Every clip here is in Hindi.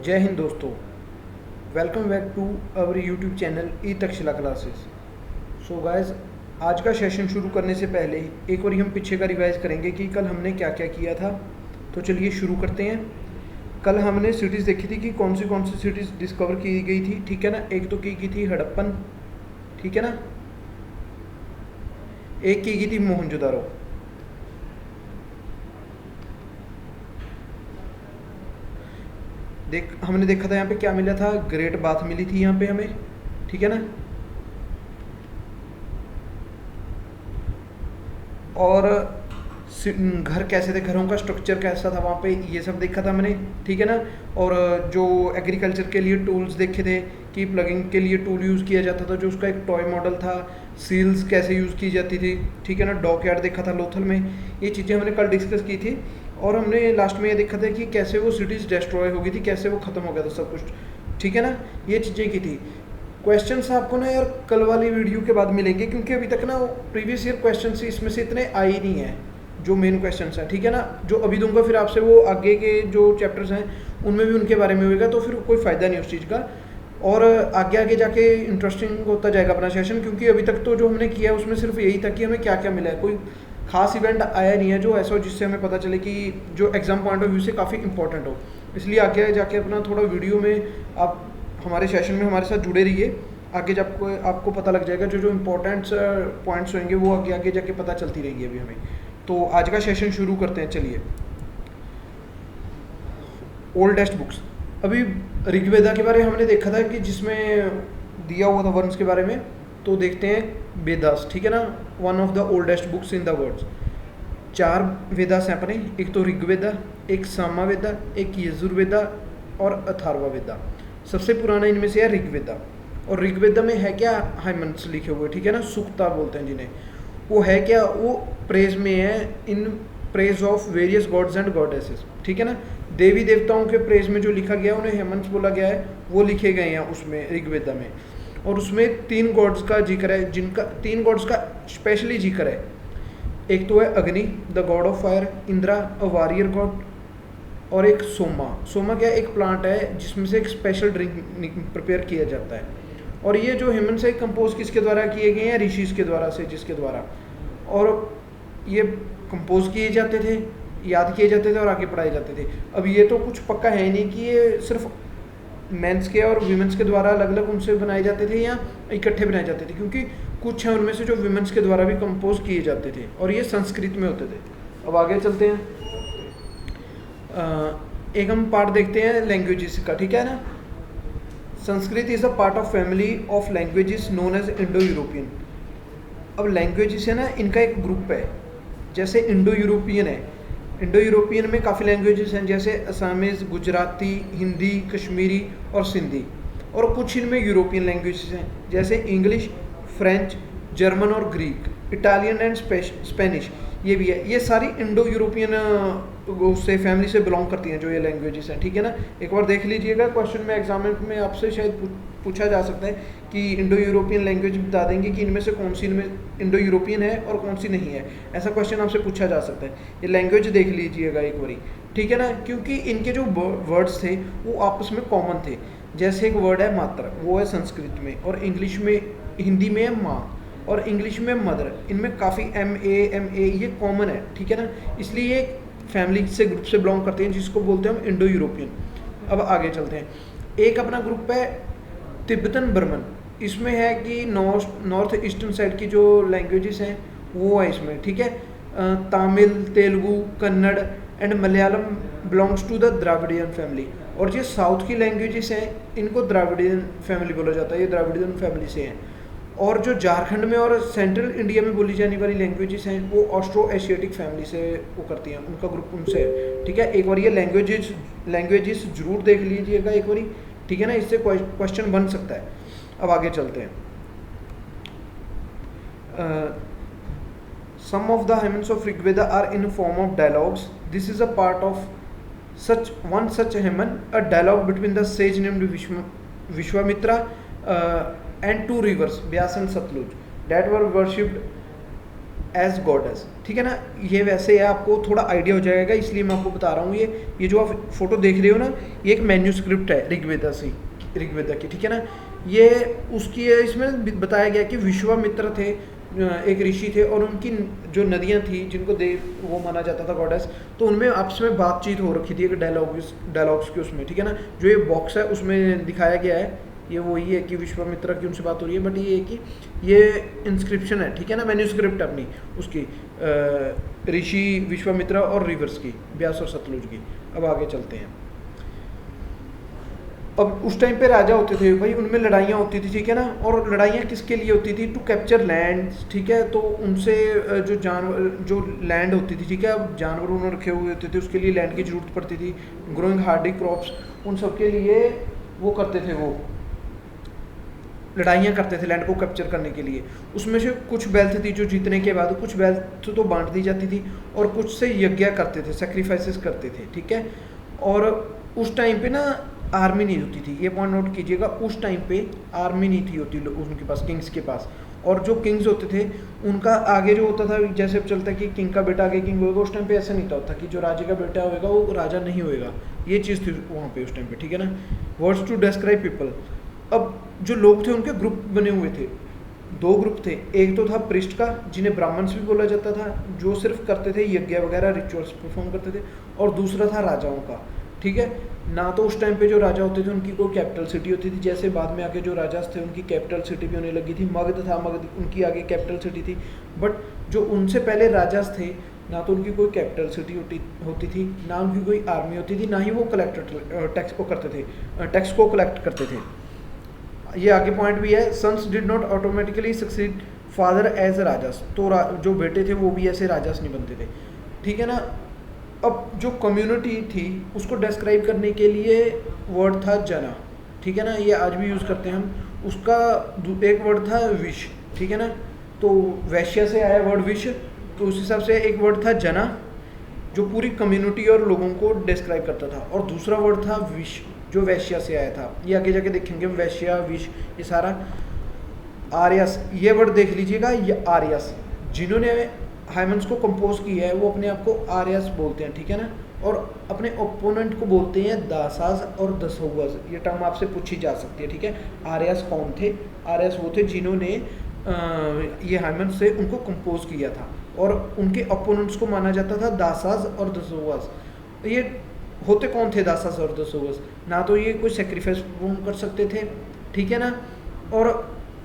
जय हिंद दोस्तों, welcome back to our YouTube channel E Takshashila classes. So guys, आज का सेशन शुरू करने से पहले एक बार हम पीछे का रिवाइज करेंगे कि कल हमने क्या क्या किया था। तो चलिए शुरू करते हैं। कल हमने सिटीज़ देखी थी कि कौन सी सिटीज़ डिस्कवर की गई थी, ठीक है ना। एक तो की थी हड़प्पन, ठीक है ना। एक की गई थी मोहनजोदारो। हमने देखा था यहाँ पे क्या मिला था, ग्रेट बाथ मिली थी यहाँ पे हमें, ठीक है ना। और घर कैसे थे, घरों का स्ट्रक्चर कैसा था वहाँ पे, ये सब देखा था मैंने, ठीक है ना। और जो एग्रीकल्चर के लिए टूल्स देखे थे कि प्लगिंग के लिए टूल यूज़ किया जाता था, जो उसका एक टॉय मॉडल था। सील्स कैसे यूज़ की जाती थी, ठीक है ना। डॉक यार्ड देखा था लोथल में। ये चीज़ें हमने कल डिस्कस की थी। और हमने लास्ट में ये देखा था कि कैसे वो सिटीज़ डिस्ट्रॉय हो गई थी, कैसे वो ख़त्म हो गया था सब कुछ, ठीक है ना। ये चीज़ें की थी। क्वेश्चंस आपको ना यार कल वाली वीडियो के बाद मिलेंगे, क्योंकि अभी तक ना प्रीवियस ईयर क्वेश्चंस इसमें से इतने आए ही नहीं हैं जो मेन क्वेश्चंस हैं, ठीक है ना। जो अभी दूंगा फिर आपसे वो आगे के जो चैप्टर्स हैं उनमें भी उनके बारे में होगा, तो फिर कोई फ़ायदा नहीं उस चीज़ का। और आगे आगे जाके इंटरेस्टिंग होता जाएगा अपना सेशन, क्योंकि अभी तक तो जो हमने किया है उसमें सिर्फ यही था कि हमें क्या क्या मिला है। कोई खास इवेंट आया नहीं है जो ऐसा हो जिससे हमें पता चले कि जो एग्ज़ाम पॉइंट ऑफ व्यू से काफ़ी इंपॉर्टेंट हो। इसलिए आगे जाके अपना थोड़ा वीडियो में आप हमारे सेशन में हमारे साथ जुड़े रहिए। आगे जब आपको पता लग जाएगा जो जो इम्पोर्टेंट पॉइंट्स होंगे वो आगे आगे जाके पता चलती रहेगी अभी हमें। तो आज का सेशन शुरू करते हैं, चलिए। ओल्डेस्ट बुक्स, अभी ऋग्वेदा के बारे में हमने देखा था कि जिसमें दिया हुआ था वर्ण्स के बारे में। तो देखते हैं वेदास, ठीक है ना। One of the oldest books in the world. 4 Vedas हैं अपने, एक तो ऋग्वेदा, एक सामवेदा, एक यजुर्वेदा और अथर्ववेदा। सबसे पुराना इनमें से है ऋग्वेदा। और ऋग्वेदा में है क्या, हाइमंस लिखे हुए, ठीक है ना। सूक्ता बोलते हैं जिन्हें। वो है क्या, वो प्रेज में है, in praise of various gods and goddesses, ठीक है ना। देवी देवताओं के प्रेज में जो लिखा गया उन्हें हेमंस बोला गया है, वो लिखे गए हैं उसमें ऋग्वेदा में। और उसमें 3 गॉड्स का जिक्र है, जिनका 3 गॉड्स का स्पेशली जिक्र है। एक तो है अग्नि, the God of fire, Indira a warrior God, और एक सोमा। सोमा क्या, एक प्लांट है जिसमें से एक स्पेशल ड्रिंक प्रिपेयर किया जाता है। और ये जो हेमन से कंपोज किसके द्वारा किए गए हैं, ऋषिस के द्वारा से, जिसके द्वारा और ये कंपोज किए जाते थे, याद किए जाते थे और आगे पढ़ाए जाते थे। अब ये तो कुछ पक्का है नहीं कि ये सिर्फ मेंस के और वीमेंस के द्वारा अलग अलग उनसे बनाए जाते थे या इकट्ठे बनाए जाते थे, क्योंकि कुछ हैं उनमें से जो वीमेंस के द्वारा भी कंपोज किए जाते थे और ये संस्कृत में होते थे। अब आगे चलते हैं। एक हम पार्ट देखते हैं लैंग्वेजेस का, ठीक है ना। Sanskrit is a part of family of languages known as Indo European. अब लैंग्वेजेस है ना, इनका एक ग्रुप है। जैसे इंडो यूरोपियन है, इंडो यूरोपियन में काफ़ी लैंग्वेजेस हैं, जैसे असामीज़, गुजराती, हिंदी, कश्मीरी और सिंधी। और कुछ इनमें यूरोपियन लैंग्वेजेस हैं, जैसे इंग्लिश, फ्रेंच, जर्मन और ग्रीक, इटालियन एंड स्पेनिश, ये भी है। ये सारी इंडो यूरोपियन उससे फैमिली से बिलोंग करती हैं जो ये लैंग्वेजेस हैं, ठीक है ना। एक बार देख लीजिएगा, क्वेश्चन में एग्जाम में आपसे शायद पूछा जा सकता है कि इंडो यूरोपियन लैंग्वेज बता देंगे कि इनमें से कौन सी इनमें इंडो यूरोपियन है और कौन सी नहीं है। ऐसा क्वेश्चन आपसे पूछा जा सकता है। ये लैंग्वेज देख लीजिएगा एक बारी, ठीक है ना, क्योंकि इनके जो वर्ड्स थे वो आपस में कॉमन थे। जैसे एक वर्ड है मात्र, वो है संस्कृत में, और इंग्लिश में, हिंदी में है माँ, और इंग्लिश में मदर। इनमें काफ़ी MA ये कॉमन है, ठीक है ना। इसलिए ये फैमिली से ग्रुप से बिलोंग करते हैं जिसको बोलते हैं हम इंडो यूरोपियन। अब आगे चलते हैं। एक अपना ग्रुप है तिब्बतन बर्मन। इसमें है कि नॉर्थ ईस्टर्न साइड की जो लैंग्वेजेस हैं वो है इसमें, ठीक है। Tamil, Telugu, Kannada and Malayalam belongs to the Dravidian family. और ये साउथ की लैंग्वेजेस हैं, इनको द्राविडियन फैमिली बोला जाता है, ये द्राविडियन फैमिली से हैं। और जो झारखंड में और सेंट्रल इंडिया में बोली जाने वाली लैंग्वेजेस हैं वो ऑस्ट्रो एशियाटिक फैमिली से वो करती हैं, उनका ग्रुप उनसे है, ठीक है। एक बार ये लैंग्वेजेस जरूर देख लीजिएगा एक बारी, ठीक है ना, इससे क्वेश्चन बन सकता है। अब आगे चलते हैं। Some of the hymns of Rigveda are in form of dialogues. This is a part of such hymn, a dialogue between the sage named Vishwamitra and 2 rivers, Vyas and Satluj, that were worshipped as goddess, ठीक है ना। ये वैसे है, आपको थोड़ा आइडिया हो जाएगा, इसलिए मैं आपको बता रहा हूँ। ये जो आप फोटो देख रहे हो ना, ये एक मैन्यूस्क्रिप्ट है ऋग्वेदा की, ठीक है ना। ये उसकी इसमें बताया गया कि विश्वामित्र थे, एक ऋषि थे, और उनकी जो नदियाँ थी जिनको देव वो माना जाता था गॉडेस, तो उनमें आपस में बातचीत हो रखी थी एक डायलॉग्स की उसमें, ठीक है ना। जो ये बॉक्स है उसमें दिखाया गया है, ये वही है कि विश्वामित्र की उनसे बात हो रही है, बट ये है कि ये इंस्क्रिप्शन है, ठीक है ना, मैन्यूस्क्रिप्ट अपनी उसकी ऋषि विश्वामित्र और रिवर्स की, ब्यास और सतलुज की। अब आगे चलते हैं। अब उस टाइम पे राजा होते थे भाई, उनमें लड़ाइयाँ होती थी, ठीक है ना। और लड़ाइयाँ किसके लिए होती थी? टू कैप्चर लैंड, ठीक है। तो उनसे जो जानवर, जो लैंड होती थी, ठीक है, अब जानवर उन्होंने रखे हुए होते थे, उसके लिए लैंड की जरूरत पड़ती थी। ग्रोइंग हार्डी क्रॉप्स, उन सब के लिए वो करते थे, वो लड़ाइयाँ करते थे लैंड को कैप्चर करने के लिए। उसमें से कुछ वेल्थ थी जो जीतने के बाद कुछ वेल्थ तो बांट दी जाती थी, और कुछ से यज्ञ करते थे, सेक्रीफाइसेस करते थे, ठीक है। और उस टाइम पे ना आर्मी नहीं होती थी, ये पॉइंट नोट कीजिएगा, उस टाइम पे आर्मी नहीं थी होती उनके पास, किंग्स के पास। और जो किंग्स होते थे उनका आगे जो होता था, जैसे अब चलता है कि किंग का बेटा आगे किंग होगा, उस टाइम पे ऐसा नहीं था कि जो राजे का बेटा होगा वो राजा नहीं होएगा, ये चीज़ थी वहाँ पे उस टाइम पे, ठीक है ना। Words to describe people. अब जो लोग थे उनके ग्रुप बने हुए थे, दो ग्रुप थे। एक तो था पृष्ठ का, जिन्हें ब्राह्मण्स भी बोला जाता था, जो सिर्फ करते थे यज्ञ वगैरह रिचुअल्स परफॉर्म करते थे। और दूसरा था राजाओं का, ठीक है ना। तो उस टाइम पे जो राजा होते थे उनकी कोई कैपिटल सिटी होती थी, जैसे बाद में आके जो राजा थे उनकी कैपिटल सिटी भी होने लगी थी। मगध था, मगध उनकी आगे कैपिटल सिटी थी। बट जो उनसे पहले राजा थे, ना तो उनकी कोई कैपिटल सिटी होती थी, ना उनकी कोई आर्मी होती थी, ना ही वो टैक्स को करते थे, टैक्स को कलेक्ट करते थे। ये आगे पॉइंट भी है, sons did not automatically succeed father as rajas. तो जो बेटे थे वो भी ऐसे राजास नहीं बनते थे, ठीक है ना। अब जो कम्युनिटी थी उसको डिस्क्राइब करने के लिए वर्ड था जना, ठीक है ना, ये आज भी यूज़ करते हैं हम। उसका एक वर्ड था विश, ठीक है ना। तो वैश्य से आया वर्ड विश, तो उस हिसाब से एक वर्ड था जना जो पूरी कम्युनिटी और लोगों को डिस्क्राइब करता था, और दूसरा वर्ड था विश जो वैश्य से आया था। ये आगे जाके देखेंगे, वैश्य विश ये सारा। आर्यस, ये वर्ड देख लीजिएगा, ये आर्यस जिन्होंने हाइमन्स को कंपोज किया है वो अपने आप को आर्यस बोलते हैं, ठीक है ना। और अपने ओपोनेंट को बोलते हैं दासाज और दसौवज, ये टर्म आपसे पूछी जा सकती है, ठीक है। आर्यस कौन थे? आर्यस वो थे जिन्होंने ये हाइमन्स से उनको कंपोज किया था, और उनके ओपोनेंट्स को माना जाता था दासाज और दसौवज। ये होते कौन थे दासाज और दसौवज? ना तो ये कोई सेक्रीफाइस परफॉर्म कर सकते थे, ठीक है ना, और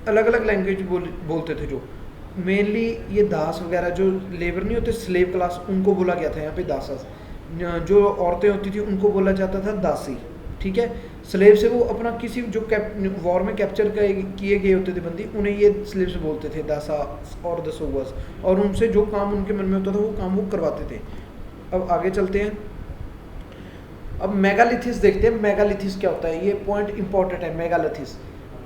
अलग अलग लैंग्वेज बोलते थे। जो मेनली ये दास वगैरह जो लेबर नहीं होते, स्लेव क्लास, उनको बोला गया था यहाँ पे दासास। जो औरतें होती थी उनको बोला जाता था दासी, ठीक है। स्लेव से वो अपना किसी जो वॉर में कैप्चर किए गए होते थे बंदी, उन्हें ये स्लेव से बोलते थे दासा और दसोवस, और उनसे जो काम उनके मन में होता था वो काम वो करवाते थे। अब आगे चलते हैं। अब मेगालिथिस देखते हैं, मेगालिथिस क्या होता है, ये पॉइंट इंपॉर्टेंट है। मेगालिथिस,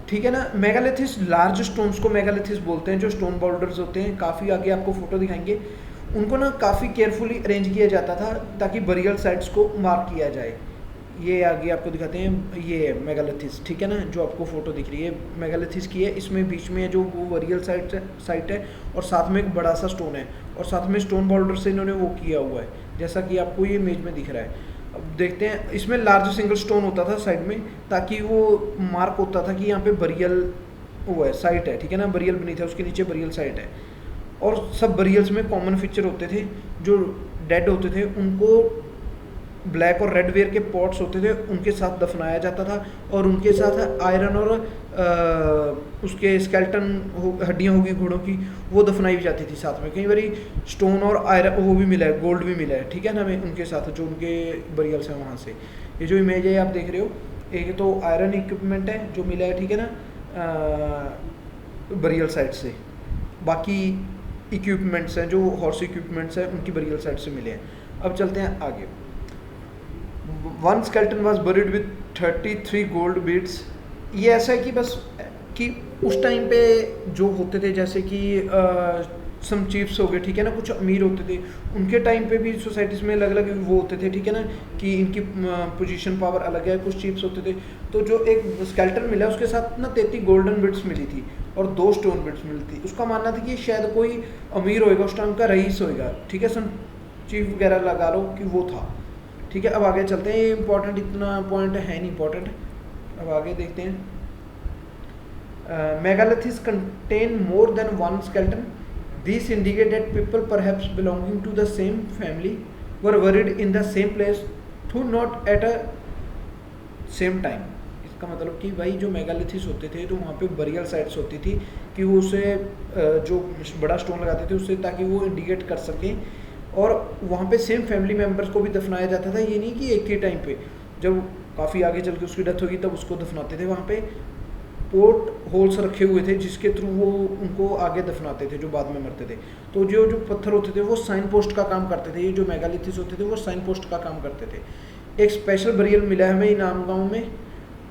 ठीक है ना। मेगालिथिस लार्ज स्टोन्स को मेगालिथिस बोलते हैं, जो स्टोन बोल्डर्स होते हैं। काफ़ी आगे आपको फोटो दिखाएंगे, उनको ना काफ़ी केयरफुली अरेंज किया जाता था ताकि बरियल साइट्स को मार्क किया जाए। ये आगे आपको दिखाते हैं, ये है मेगालिथिस, ठीक है ना, जो आपको फोटो दिख रही है मेगालिथिस की है। इसमें बीच में जो वो बरियल साइट है, और साथ में एक बड़ा सा स्टोन है, और साथ में स्टोन बोल्डर से इन्होंने वो किया हुआ है, जैसा कि आपको ये इमेज में दिख रहा है। अब देखते हैं, इसमें लार्ज सिंगल स्टोन होता था साइड में, ताकि वो मार्क होता था कि यहाँ पे बरियल वो है, साइट है, ठीक है ना। बरियल बनी था, उसके नीचे बरियल साइट है। और सब बरियल्स में कॉमन फीचर होते थे, जो डेड होते थे उनको ब्लैक और रेड वेयर के पॉट्स होते थे, उनके साथ दफनाया जाता था, और उनके साथ आयरन और उसके स्केल्टन हड्डियाँ होगी घोड़ों की, वो दफनाई जाती थी साथ में। कई बारी स्टोन और आयरन वो भी मिला है, गोल्ड भी मिला है, ठीक है ना, हमें उनके साथ जो उनके बरियल्स हैं वहाँ से। ये जो इमेज है आप देख रहे हो, एक तो आयरन इक्विपमेंट है जो मिला है, ठीक है ना, बरियल साइट से। बाकी इक्विपमेंट्स हैं जो हॉर्स इक्विपमेंट्स हैं, उनकी बरियल साइट से मिले हैं। अब चलते हैं आगे। One skeleton was buried with 33 gold beads. ये ऐसा है कि बस कि उस टाइम पे जो होते थे, जैसे कि सम चीफ्स हो गए, ठीक है ना, कुछ अमीर होते थे, उनके टाइम पे भी सोसाइटीज़ में अलग अलग वो होते थे, ठीक है ना, कि इनकी पोजीशन पावर अलग है, कुछ चीफ्स होते थे। तो जो एक स्केल्टन मिला उसके साथ ना 33 गोल्डन बिट्स मिली थी और 2 स्टोन बिट्स मिली थी। उसका मानना था कि शायद कोई अमीर होएगा उस टाइम का, रईस होएगा, ठीक है, सम चीफ वगैरह लगा लो कि वो था, ठीक है। अब आगे चलते हैं, ये इंपॉर्टेंट इतना पॉइंट है नहीं इंपॉर्टेंट, अब आगे देखते हैं। Megaliths contain more than one skeleton, this indicate that people perhaps belonging to the same family were buried in the same place through not at a same time. इसका मतलब कि भाई जो मेगालिथिस होते थे तो वहाँ पे बरियल साइट्स होती थी कि वो उसे जो बड़ा स्टोन लगाते थे उससे, ताकि वो इंडिकेट कर सकें, और वहाँ पे सेम फैमिली मेम्बर्स को भी दफनाया जाता था। ये नहीं कि एक ही टाइम पे, जब काफ़ी आगे चल के उसकी डेथ होगी तब उसको दफनाते थे। वहाँ पे पोर्ट होल्स रखे हुए थे जिसके थ्रू वो उनको आगे दफनाते थे जो बाद में मरते थे। तो जो जो पत्थर होते थे वो साइन पोस्ट का काम करते थे, ये जो मेगालिथिस होते थे वो साइन पोस्ट का काम करते थे। एक स्पेशल बरियल मिला है हमें इनाम गाँव में,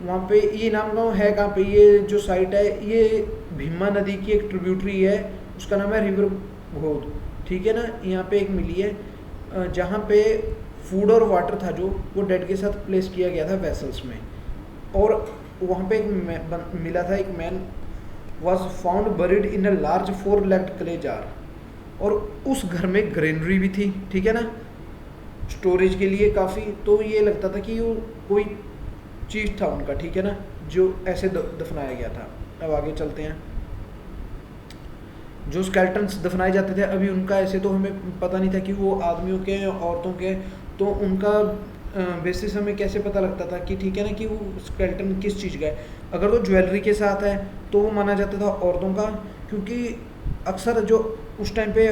वहाँ पे ये इनाम गाँव है कहाँ पे, ये जो साइट है ये भीमा नदी की एक ट्रिब्यूटरी है, उसका नाम है रिवर घोद, ठीक है ना। यहाँ पे एक मिली है जहाँ पे फूड और वाटर था जो वो डेड के साथ प्लेस किया गया था वेसल्स में, और वहाँ पे एक मिला था, एक man was found buried in a large 4-legged clay jar, और उस घर में ग्रेनरी भी थी, ठीक है ना, स्टोरेज के लिए काफ़ी। तो ये लगता था कि वो कोई चीज़ था उनका, ठीक है ना, जो ऐसे दफनाया गया था। अब आगे चलते हैं। जो स्केल्टन्स दफनाए जाते थे अभी उनका ऐसे तो हमें पता नहीं था कि वो आदमियों के हैं औरतों के, तो उनका बेसिस हमें कैसे पता लगता था कि ठीक है ना कि वो स्केल्टन किस चीज़ का है। अगर वो ज्वेलरी के साथ है तो वो माना जाता था औरतों का, क्योंकि अक्सर जो उस टाइम पे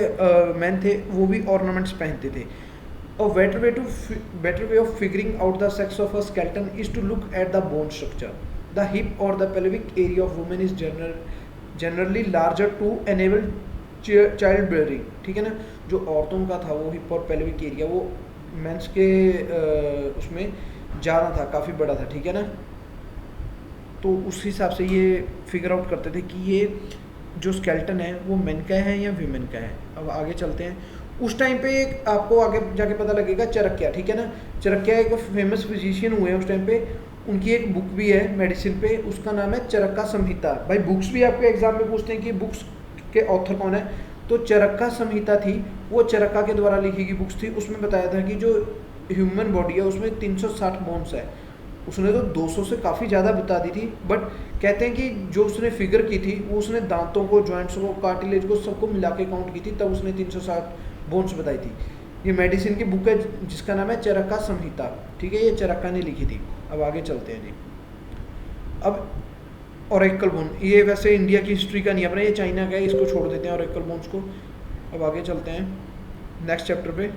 मैन थे वो भी ऑर्नामेंट्स पहनते थे। A better way of figuring out the sex of a skeleton is to look at the bone structure. The hip or the pelvic area of women is generally larger to enable childbearing, ठीक है ना। जो औरतों का था वो हिप और पेल्विक एरिया वो मेंस के उसमें ज़्यादा था, काफ़ी बड़ा था, ठीक है ना। तो उस हिसाब से ये फिगर आउट करते थे कि ये जो स्केल्टन है वो मेन का है या वीमेन का है। अब आगे चलते हैं। उस टाइम पे एक आपको आगे जाके पता लगेगा चाणक्य, ठीक है ना। चाणक्य एक फेमस फिजिशियन हुए हैं उस टाइम पे, उनकी एक बुक भी है मेडिसिन पे, उसका नाम है चरका संहिता। भाई बुक्स भी आपके एग्जाम में पूछते हैं कि बुक्स के ऑथर कौन है, तो चरका संहिता थी, वो चरका के द्वारा लिखी गई बुक्स थी। उसमें बताया था कि जो ह्यूमन बॉडी है उसमें 360 बोन्स है, उसने तो 200 से काफ़ी ज़्यादा बता दी थी, बट कहते हैं कि जो उसने फिगर की थी वो उसने दांतों को, जॉइंट्स को, कार्टिलेज को सबको मिला के काउंट की थी, तब उसने 360 बोन्स बताई थी। ये मेडिसिन की बुक है जिसका नाम है चरका संहिता, ठीक है, ये चरका ने लिखी थी। अब आगे चलते हैं जी। अब ऑरेकल बोन, ये वैसे इंडिया की हिस्ट्री का नहीं अपना, ये चाइना का है, इसको छोड़ देते हैं ऑरेकल बोन्स को। अब आगे चलते हैं नेक्स्ट चैप्टर पे।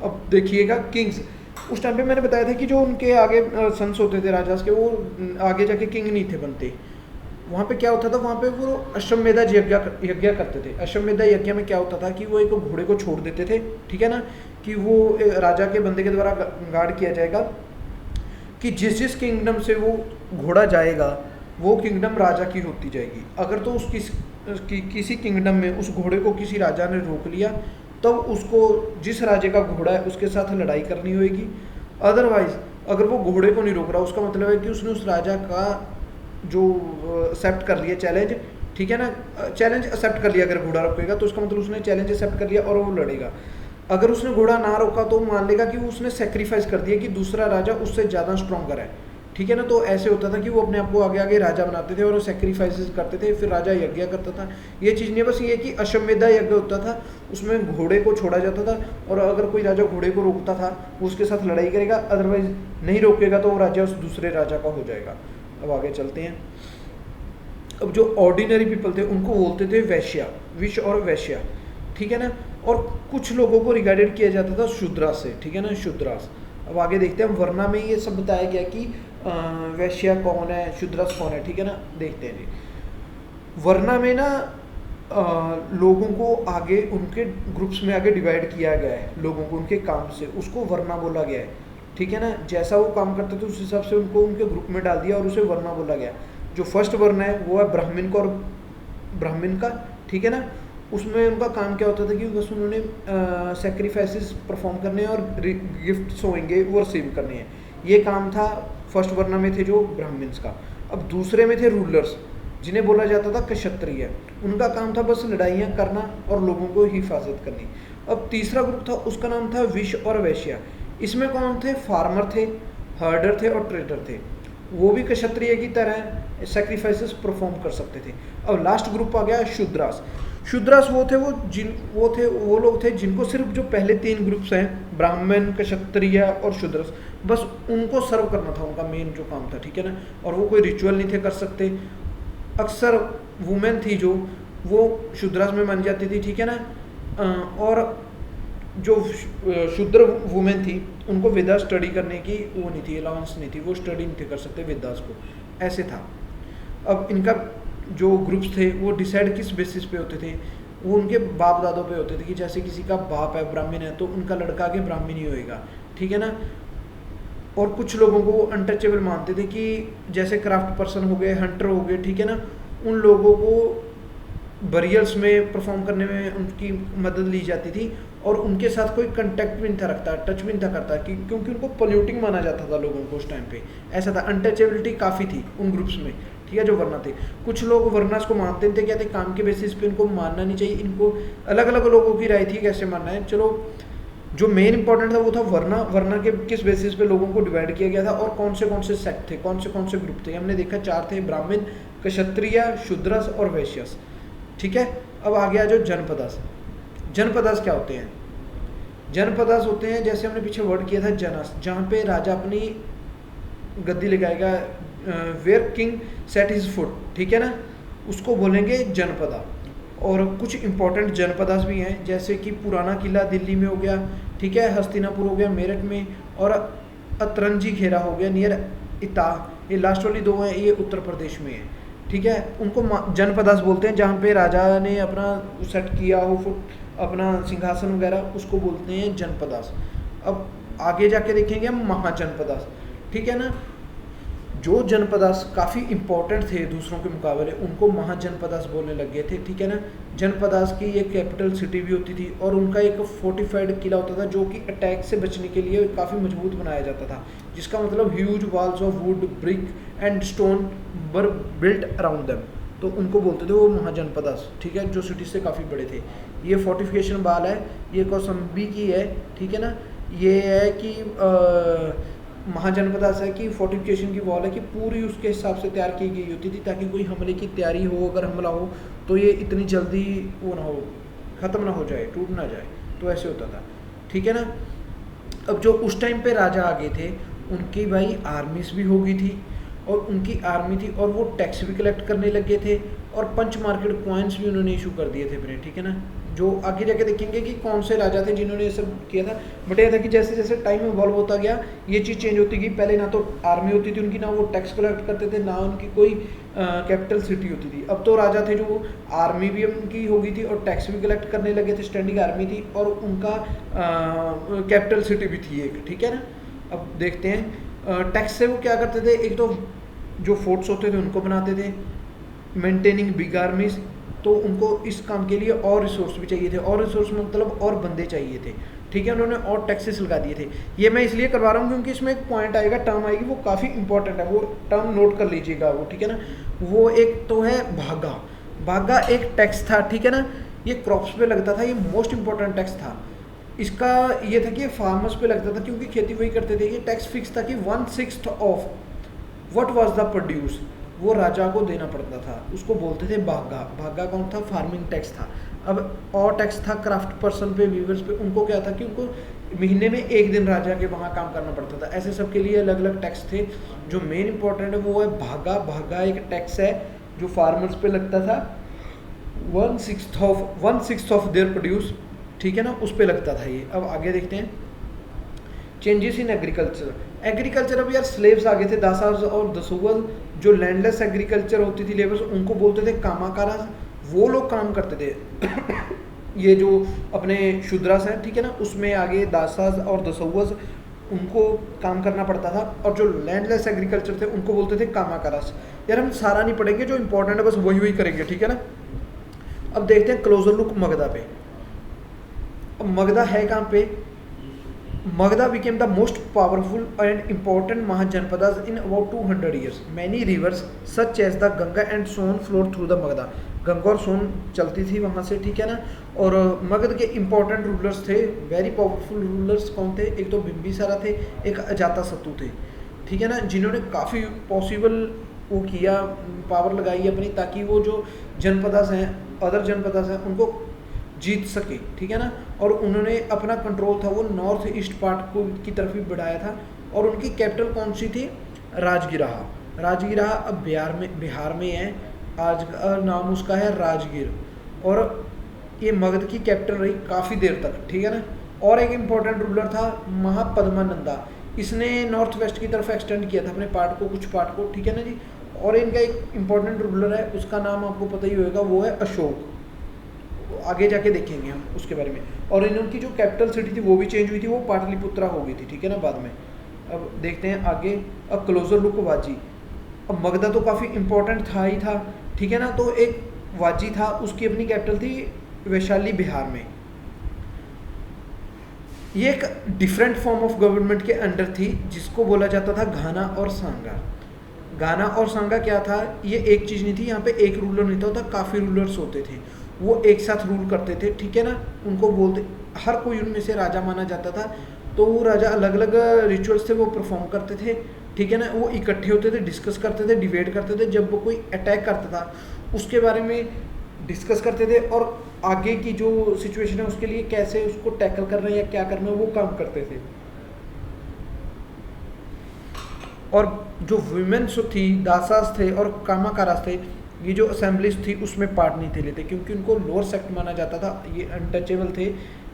अब देखिएगा किंग्स, उस टाइम पे मैंने बताया था कि जो उनके आगे सन्स होते थे राजास के, वो आगे जाके किंग नहीं थे बनते। वहाँ पे क्या होता था, वहाँ पे वो अश्वमेधा यज्ञ करते थे। अश्वमेधा यज्ञ में क्या होता था कि वो एक घोड़े को छोड़ देते थे, ठीक है ना, कि वो राजा के बंदे के द्वारा गार्ड किया जाएगा कि जिस जिस किंगडम से वो घोड़ा जाएगा वो किंगडम राजा की होती जाएगी। अगर तो किसी किंगडम में उस घोड़े को किसी राजा ने रोक लिया तब उसको जिस राजे का घोड़ा है उसके साथ लड़ाई करनी होगी। अदरवाइज अगर वो घोड़े को नहीं रोक रहा, उसका मतलब है कि उसने उस राजा का जो एक्सेप्ट कर लिया चैलेंज, ठीक है ना, चैलेंज एक्सेप्ट कर लिया। अगर घोड़ा रोकेगा तो उसका मतलब उसने चैलेंज एक्सेप्ट कर लिया और वो लड़ेगा। अगर उसने घोड़ा ना रोका तो मान लेगा कि उसने सेक्रीफाइस कर दिया कि दूसरा राजा उससे ज़्यादा स्ट्रॉन्गर है, ठीक है ना। तो ऐसे होता था कि वो अपने आप को आगे आगे राजा बनाते थे और वो सेक्रीफाइसेस करते थे, फिर राजा यज्ञ करता था। ये चीज़ नहीं, बस ये कि अश्वमेधा यज्ञ होता था, उसमें घोड़े को छोड़ा जाता था और अगर कोई राजा घोड़े को रोकता था वो उसके साथ लड़ाई करेगा, अदरवाइज नहीं रोकेगा तो वो राजा उस दूसरे राजा का हो जाएगा। अब आगे चलते हैं। अब जो ऑर्डिनरी पीपल थे उनको बोलते थे वैश्या, विश और वैश्या, ठीक है ना। और कुछ लोगों को रिगार्डेड किया जाता था शूद्रा से, ठीक है ना, शूद्रास। अब आगे देखते हैं, वरना में ये सब बताया गया कि वैश्या कौन है, शूद्रास कौन है, ठीक है ना। देखते हैं जी। वरना में ना लोगों को आगे उनके ग्रुप्स में आगे डिवाइड किया गया है, लोगों को उनके काम से, उसको वरना बोला गया है, ठीक है ना। जैसा वो काम करते थे उस हिसाब से उनको उनके ग्रुप में डाल दिया और उसे वरना बोला गया। जो फर्स्ट वर्ण है वो है ब्राह्मण का, और ब्राह्मण का, ठीक है ना। उसमें उनका काम क्या होता था कि बस उन्होंने सेक्रीफाइसेस परफॉर्म करने हैं और गिफ्ट्स होंगे वो रिसीव करने हैं, ये काम था फर्स्ट वर्ना में थे जो ब्राह्मण्स का। अब दूसरे में थे रूलर्स, जिन्हें बोला जाता था क्षत्रिय, उनका काम था बस लड़ाइयाँ करना और लोगों को हिफाजत करनी। अब तीसरा ग्रुप था, उसका नाम था विश्व और वैश्य। इसमें कौन थे? फार्मर थे, हर्डर थे और ट्रेडर थे। वो भी क्षत्रिय की तरह सेक्रीफाइसेस परफॉर्म कर सकते थे। अब लास्ट ग्रुप आ गया शूद्रास। शूद्रास वो लोग थे जिनको सिर्फ जो पहले 3 ग्रुप्स हैं, ब्राह्मण, क्षत्रिय और शूद्रस, बस उनको सर्व करना था, उनका मेन जो काम था, ठीक है ना। और वो कोई रिचुअल नहीं थे कर सकते। अक्सर वुमेन थी जो वो शूद्रास में मानी जाती थी, ठीक है ना। और जो शूद्र वुमेन थी उनको वेदा स्टडी करने की वो नहीं थी, अलाउंस नहीं थी, वो स्टडी नहीं थे कर सकते वेदास को, ऐसे था। अब इनका जो ग्रुप्स थे वो डिसाइड किस बेसिस पे होते थे? वो उनके बाप दादों पे होते थे कि जैसे किसी का बाप है ब्राह्मण है तो उनका लड़का आगे ब्राह्मण ही होएगा, ठीक है ना। और कुछ लोगों को वो अनटचेबल मानते थे कि जैसे क्राफ्ट पर्सन हो गए, हंटर हो गए, ठीक है ना, उन लोगों को बरियल्स में परफॉर्म करने में उनकी मदद ली जाती थी और उनके साथ कोई कंटेक्ट भी नहीं था रखता, टच भी नहीं था करता, क्योंकि उनको पोल्यूटिंग माना जाता था लोगों को उस टाइम पे, ऐसा था। अनटचेबिलिटी काफ़ी थी उन ग्रुप्स में, ठीक है, जो वर्ना थे। कुछ लोग वर्नास को मानते थे, कहते काम के बेसिस पे इनको मानना नहीं चाहिए, इनको अलग अलग लोगों की राय थी कैसे मानना है। चलो, जो मेन इंपॉर्टेंट था वो था वर्ना के किस बेसिस पे लोगों को डिवाइड किया गया था और कौन से सेक्ट थे, कौन से ग्रुप थे। हमने देखा 4 थे, ब्राह्मण, क्षत्रिय, शूद्रस और वैश्यस, ठीक है। अब आ गया जो जनपदास। जनपदास क्या होते हैं? जनपदास होते हैं, जैसे हमने पीछे वर्ड किया था जनस, जहाँ पे राजा अपनी गद्दी लगाएगा, where king set his foot, ठीक है ना, उसको बोलेंगे जनपदा। और कुछ इंपॉर्टेंट जनपदास भी हैं, जैसे कि पुराना किला दिल्ली में हो गया, ठीक है, हस्तिनापुर हो गया मेरठ में, और अतरंजी खेरा हो गया नियर इता, ये लास्ट वाली 2 हैं, ये उत्तर प्रदेश में है, ठीक है। उनको जनपदास बोलते हैं, जहाँ पे राजा ने अपना सेट किया हो फुट, अपना सिंहासन वगैरह, उसको बोलते हैं जनपदास। अब आगे जाके देखेंगे हम महाजनपदास, ठीक है ना। जो जनपदास काफ़ी इंपॉर्टेंट थे दूसरों के मुकाबले, उनको महाजनपदास बोलने लग गए थे, ठीक है ना। जनपदास की एक कैपिटल सिटी भी होती थी और उनका एक फोर्टिफाइड किला होता था जो कि अटैक से बचने के लिए काफ़ी मजबूत बनाया जाता था, जिसका मतलब huge walls of would, brick and stone were built around them, तो उनको बोलते थे वो महाजनपदास, ठीक है, जो सिटी से काफ़ी बड़े थे। ये फोर्टिफिकेशन वाल है, ये कौसम्बी की है, ठीक है ना। ये है कि महाजनपदास है कि फोर्टिफिकेशन की वॉल है कि पूरी उसके हिसाब से तैयार की गई होती थी ताकि कोई हमले की तैयारी हो, अगर हमला हो तो ये इतनी जल्दी वो ना हो, ख़त्म ना हो जाए, टूट ना जाए, तो ऐसे होता था, ठीक है ना। अब जो उस टाइम पे राजा आगे थे उनकी भाई आर्मीज भी हो गई थी और उनकी आर्मी थी और वो टैक्स भी कलेक्ट करने लगे थे और पंच मार्केट कॉइन्स भी उन्होंने इशू कर दिए थे अपने, ठीक है ना। जो आगे जाके देखेंगे कि कौन से राजा थे जिन्होंने ये सब किया था। बट यह था कि जैसे जैसे टाइम इवॉल्व होता गया ये चीज़ चेंज होती गई। पहले ना तो आर्मी होती थी उनकी, ना वो टैक्स कलेक्ट करते थे, ना उनकी कोई कैपिटल सिटी होती थी। अब तो राजा थे जो आर्मी भी उनकी हो गई थी और टैक्स भी कलेक्ट करने लगे थे, स्टैंडिंग आर्मी थी और उनका कैपिटल सिटी भी थी एक, ठीक है ना। अब देखते हैं टैक्स से वो क्या करते थे। एक तो जो फोर्ट्स होते थे उनको बनाते थे, मेंटेनिंग बिग आर्मीज, तो उनको इस काम के लिए और रिसोर्स भी चाहिए थे, और रिसोर्स मतलब और बंदे चाहिए थे, ठीक है। उन्होंने और टैक्सेस लगा दिए थे। ये मैं इसलिए करवा रहा हूँ क्योंकि इसमें एक पॉइंट आएगा, टर्म आएगी, वो काफ़ी इंपॉर्टेंट है, वो टर्म नोट कर लीजिएगा वो, ठीक है ना। वो एक तो है भागा। भागा एक टैक्स था, ठीक है ना, ये क्रॉप्स पे लगता था, ये मोस्ट इंपॉर्टेंट टैक्स था। इसका ये था कि फार्मर्स पे लगता था क्योंकि खेती वही करते थे। ये टैक्स फिक्स था कि 1/6 of what was the produce वो राजा को देना पड़ता था, उसको बोलते थे भागा। भागा कौन था? फार्मिंग टैक्स था। अब और टैक्स था क्राफ्ट पर्सन पे, वीवर्स पे, उनको क्या था कि उनको महीने में 1 दिन राजा के वहाँ काम करना पड़ता था। ऐसे सबके लिए अलग अलग टैक्स थे। जो मेन इंपॉर्टेंट है वो है भागा। भागा एक टैक्स है जो फार्मर्स पे लगता था, 1/6 ऑफ देयर प्रोड्यूस, ठीक है ना, उस पर लगता था ये। अब आगे देखते हैं चेंजेस इन एग्रीकल्चर। एग्रीकल्चर अब यार स्लेव्स आगे थे, दासाज और दसुवल। जो लैंडलेस एग्रीकल्चर होती थी लेबर्स, उनको बोलते थे कामाकारा, वो लोग काम करते थे। ये जो अपने शूद्रास हैं, ठीक है ना, उसमें आगे दासाज और दसुवस, उनको काम करना पड़ता था। और जो लैंडलेस एग्रीकल्चर थे उनको बोलते थे कामाकारास। यार हम सारा नहीं पढ़ेंगे, जो इंपॉर्टेंट है बस वही करेंगे, ठीक है ना। अब देखते हैं क्लोजर लुक मगधा पे। अब मगधा है कहाँ पे? Magadha became the most powerful and important Mahajanapadas in about 200 years. Many rivers such as the Ganga and Son flowed through the Magadha. Ganga और सोन चलती थी वहाँ से, ठीक है ना। और मगध के इम्पोर्टेंट रूलर्स थे, वेरी पावरफुल रूलर्स कौन थे? एक तो बिंबिसारा थे, एक अजातशत्रु थे, ठीक है ना, जिन्होंने काफ़ी पॉसिबल वो किया, पावर लगाई अपनी, ताकि वो जो जनपदास हैं, अदर जनपदास हैं, उनको जीत सके, ठीक है ना। और उन्होंने अपना कंट्रोल था वो नॉर्थ ईस्ट पार्ट को की तरफ भी बढ़ाया था। और उनकी कैपिटल कौन सी थी? राजगिराहा। राजगिराहा अब बिहार में है, आज का नाम उसका है राजगीर। और ये मगध की कैपिटल रही काफ़ी देर तक, ठीक है ना। और एक इम्पॉर्टेंट रूलर था महापद्मानंदा, इसने नॉर्थ वेस्ट की तरफ एक्सटेंड किया था अपने पार्ट को, कुछ पार्ट को, ठीक है ना जी। और इनका एक इम्पॉर्टेंट रूलर है, उसका नाम आपको पता ही होगा, वो है अशोक। आगे जाके देखेंगे हम उसके बारे में। और इनकी जो कैपिटल सिटी थी वो भी चेंज हुई थी, वो पाटलिपुत्रा हो गई थी, ठीक है ना, बाद में। अब देखते हैं आगे। अब क्लोजर लुक वाजी। अब मगधा तो काफ़ी इंपॉर्टेंट था ही था, ठीक है ना। तो एक वाजी था, उसकी अपनी कैपिटल थी वैशाली, बिहार में। ये एक डिफरेंट फॉर्म ऑफ गवर्नमेंट के अंडर थी, जिसको बोला जाता था घाना और सांगा। घाना और सांगा क्या था? ये एक चीज़ नहीं थी, यहाँ पे एक रूलर नहीं था, काफ़ी रूलर्स होते थे, वो एक साथ रूल करते थे, ठीक है ना। उनको बोलते, हर कोई उनमें से राजा माना जाता था। तो वो राजा अलग अलग रिचुअल्स थे वो परफॉर्म करते थे, ठीक है ना। वो इकट्ठे होते थे, डिस्कस करते थे, डिबेट करते थे। जब वो कोई अटैक करता था उसके बारे में डिस्कस करते थे, और आगे की जो सिचुएशन है उसके लिए कैसे उसको टैकल करना है या क्या करना है वो काम करते थे। और जो वुमेन्स थी, दासास थे और कामाकारास थे, ये जो असेंबलीज थी उसमें पार्ट नहीं थे लेते, क्योंकि उनको लोअर सेक्ट माना जाता था, ये अनटचेबल थे,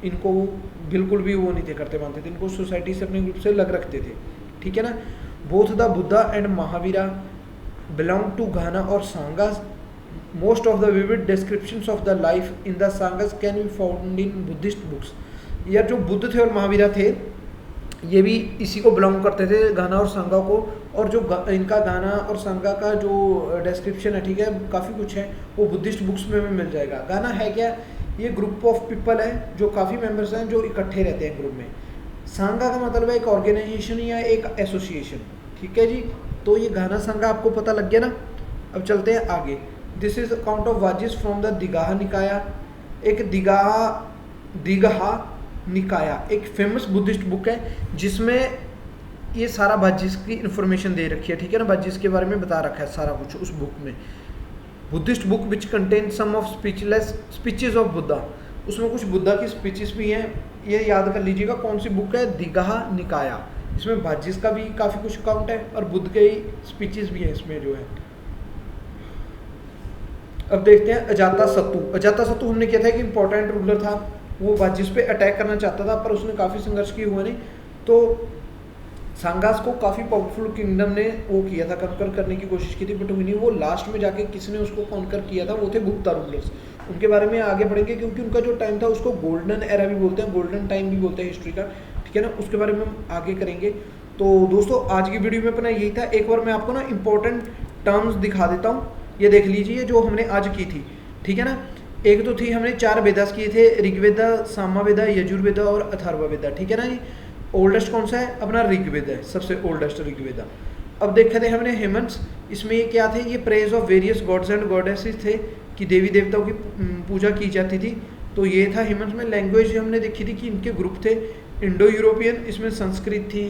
इनको बिल्कुल भी वो नहीं थे करते मानते थे, इनको सोसाइटी से अपने ग्रुप से अलग रखते थे, ठीक है ना। Both the Buddha and Mahavira belong to ganas और sanghas. Most of the vivid descriptions of the life in the sanghas can be found in Buddhist books. या जो बुद्ध थे और महावीरा थे, ये भी इसी को बिलोंग करते थे, गाना और सांगा को। और जो इनका गाना और सांगा का जो डिस्क्रिप्शन है, ठीक है, काफ़ी कुछ है, वो बुद्धिस्ट बुक्स में भी मिल जाएगा। गाना है क्या? ये ग्रुप ऑफ पीपल है, जो काफ़ी मेंबर्स हैं जो इकट्ठे रहते हैं ग्रुप में। सांगा का मतलब है एक ऑर्गेनाइजेशन या एक एसोसिएशन, ठीक है जी। तो ये गाना सांगा आपको पता लग गया ना। अब चलते हैं आगे। This is account of Vajjis from the Digha Nikaya. एक दिगाहा निकाया एक फेमस बुद्धिस्ट बुक है, जिसमें ये सारा बाजिस की इन्फॉर्मेशन दे रखी है, ठीक है ना। बाजिस के बारे में बता रखा है सारा कुछ उस बुक में। Buddhist book which contain some of speeches of Buddha. उसमें कुछ बुद्धा की स्पीचेस भी हैं, ये याद कर लीजिएगा कौन सी बुक है, दिगाहा निकाया। इसमें बाजिस का भी काफ़ी कुछ अकाउंट है और बुद्ध के ही स्पीचेस भी हैं इसमें जो है। अब देखते हैं अजातशत्रु। अजातशत्रु हमने किया था एक इम्पोर्टेंट रूलर था, वो बाजिस पे अटैक करना चाहता था, पर उसने काफ़ी संघर्ष किया, हुआ नहीं। तो सांगास को काफ़ी पावरफुल किंगडम ने वो किया था, कंकर करने की कोशिश की थी, बट हुई नहीं। वो लास्ट में जाके किसने उसको कॉन्कर किया था, वो थे गुप्ता रूलर्स। उनके बारे में आगे बढ़ेंगे, क्योंकि उनका जो टाइम था उसको गोल्डन एरा भी बोलते हैं, गोल्डन टाइम भी बोलते हैं हिस्ट्री का, ठीक है ना। उसके बारे में हम आगे करेंगे। तो दोस्तों आज की वीडियो में अपना यही था। एक बार मैं आपको ना इंपॉर्टेंट टर्म्स दिखा देता हूँ, ये देख लीजिए जो हमने आज की थी, ठीक है ना। एक तो थी, हमने 4 वेदास किए थे, ऋग्वेदा, सामवेदा, यजुर्वेदा और अथर्ववेदा, ठीक है ना जी। ओल्डेस्ट कौन सा है? अपना ऋग्वेद है, सबसे ओल्डेस्ट ऋग्वेदा। अब देखे थे हमने हेमंस, इसमें ये क्या थे, ये praise of various gods and goddesses थे, कि देवी देवताओं की पूजा की जाती थी। तो ये था हेमंस में। लैंग्वेज हमने देखी थी कि इनके ग्रुप थे इंडो यूरोपियन, इसमें संस्कृत थी,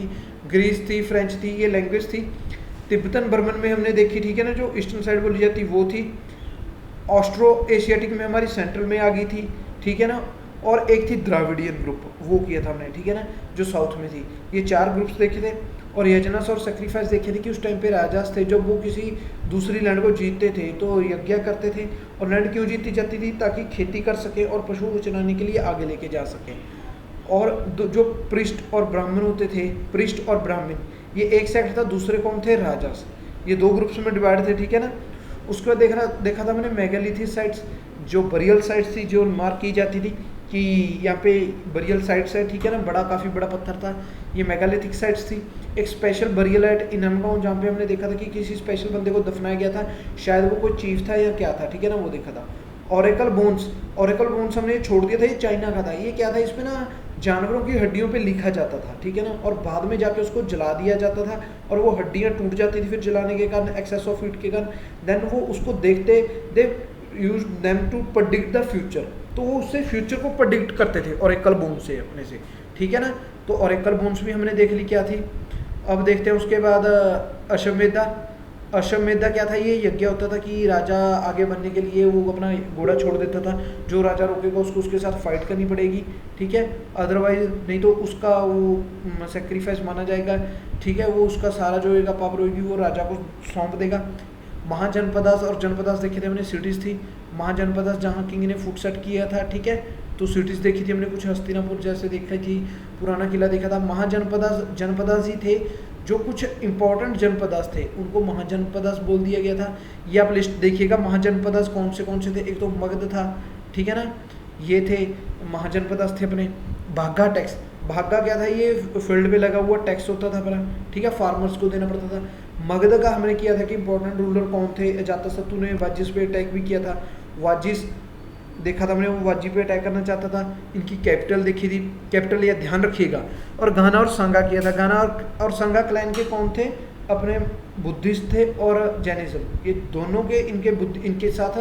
ग्रीस थी, फ्रेंच थी, ये लैंग्वेज थी। तिब्बतन बर्मन में हमने देखी, ठीक है ना, जो ईस्टर्न साइड बोली जाती वो थी। ऑस्ट्रो एशियाटिक में हमारी सेंट्रल में आ गई थी, ठीक है ना। और एक थी द्राविडियन ग्रुप, वो किया था हमने, ठीक है ना, जो साउथ में थी। ये 4 ग्रुप्स देखे थे। और यजनस और सेक्रीफाइस देखे थे कि उस टाइम पे राजास थे, जब वो किसी दूसरी लैंड को जीतते थे तो यज्ञ करते थे। और लैंड क्यों जीती जाती थी? ताकि खेती कर सके और पशु चराने के लिए आगे लेके जा सकें। और जो प्रिस्ट और ब्राह्मण होते थे, प्रिस्ट और ब्राह्मण, ये एक सेक्ट था, दूसरे कौन थे? राजास। ये 2 ग्रुप्स में डिवाइड थे, ठीक है ना। उसके बाद देखा था मैंने मेगालिथिक साइट्स, जो बरियल साइट्स थी, जो मार्क की जाती थी कि यहाँ पे बरियल साइट्स है, ठीक है ना, बड़ा काफ़ी बड़ा पत्थर था, ये मेगालिथिक साइट्स थी। एक स्पेशल बरियल एट इनमगांव, जहाँ पे हमने देखा था कि किसी स्पेशल बंदे को दफनाया गया था, शायद वो कोई चीफ था या क्या था, ठीक है ना, वो देखा था। ऑरेकल बोन्स हमने छोड़ दिया था, ये चाइना का था। ये क्या था, इसमें ना जानवरों की हड्डियों पे लिखा जाता था, ठीक है ना, और बाद में जाके उसको जला दिया जाता था और वो हड्डियां टूट जाती थी फिर जलाने के कारण, एक्सेस ऑफ हीट के कारण। देन वो उसको देखते, they use them to predict the future, तो वो उससे फ्यूचर को प्रेडिक्ट करते थे ऑरेकल बोन से अपने से, ठीक है ना। तो ऑरेकल बोन्स भी हमने देख ली क्या थी। अब देखते हैं उसके बाद अश्वमेधा क्या था, ये यज्ञ होता था कि राजा आगे बढ़ने के लिए वो अपना घोड़ा छोड़ देता था, जो राजा रोकेगा उसको उसके साथ फाइट करनी पड़ेगी, ठीक है, अदरवाइज नहीं तो उसका वो सेक्रीफाइस माना जाएगा, ठीक है, वो उसका सारा जो होगा पावर होगी वो राजा को सौंप देगा। महाजनपदास और जनपदास देखे थे हमने, सिटीज़ थी। महाजनपदास जहाँ किंग ने फुट सेट किया था, ठीक है, तो सिटीज़ देखी थी हमने, कुछ हस्तिनापुर जैसे देखा थी, पुराना किला देखा था। महाजनपदास जनपदास ही थे जो कुछ इंपॉर्टेंट जनपदास थे, उनको महाजनपदास बोल दिया गया था। ये आप लिस्ट देखिएगा, महाजनपदास कौन से थे। एक तो मगध था, ठीक है ना, ये थे महाजनपदास थे अपने। भागा टैक्स, भागा क्या था, ये फील्ड पे लगा हुआ टैक्स होता था अपना, ठीक है, फार्मर्स को देना पड़ता था। मगध का हमने किया था कि इंपॉर्टेंट रूलर कौन थे, अजातशत्रु ने वाजिस पे अटैक भी किया था। वाजिस देखा था हमने, वो वाजी पे अटैक करना चाहता था। इनकी कैपिटल देखी थी, कैपिटल या ध्यान रखिएगा। और गाना और संगा किया था। गाना और संगा क्लैन के कौन थे, अपने बुद्धिस्ट थे और जैनिज्म, ये दोनों के इनके साथ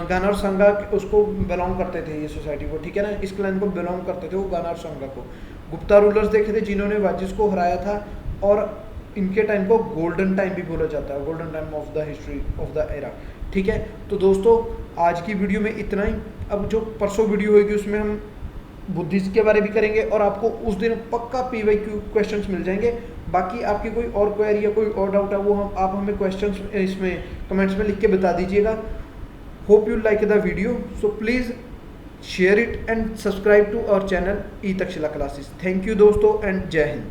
गाना और संगा उसको बिलोंग करते थे, ये सोसाइटी को, ठीक है ना, इस क्लैन को बिलोंग करते थे वो गाना और संगा को। गुप्ता रूलर्स देखे थे जिन्होंने वाजिस को हराया था, और इनके टाइम को गोल्डन टाइम भी बोला जाता है, golden time of the history of the era, ठीक है। तो दोस्तों आज की वीडियो में इतना ही। अब जो परसों वीडियो होगी उसमें हम बुद्धिस्ट के बारे में भी करेंगे और आपको उस दिन पक्का PYQ क्वेश्चंस मिल जाएंगे। बाकी आपकी कोई और क्वेरी या कोई और डाउट है वो आप हमें क्वेश्चंस इसमें कमेंट्स में लिख के बता दीजिएगा। Hope you like the video, so please share it and subscribe to our channel E Takshashila classes. Thank you दोस्तों एंड जय हिंद।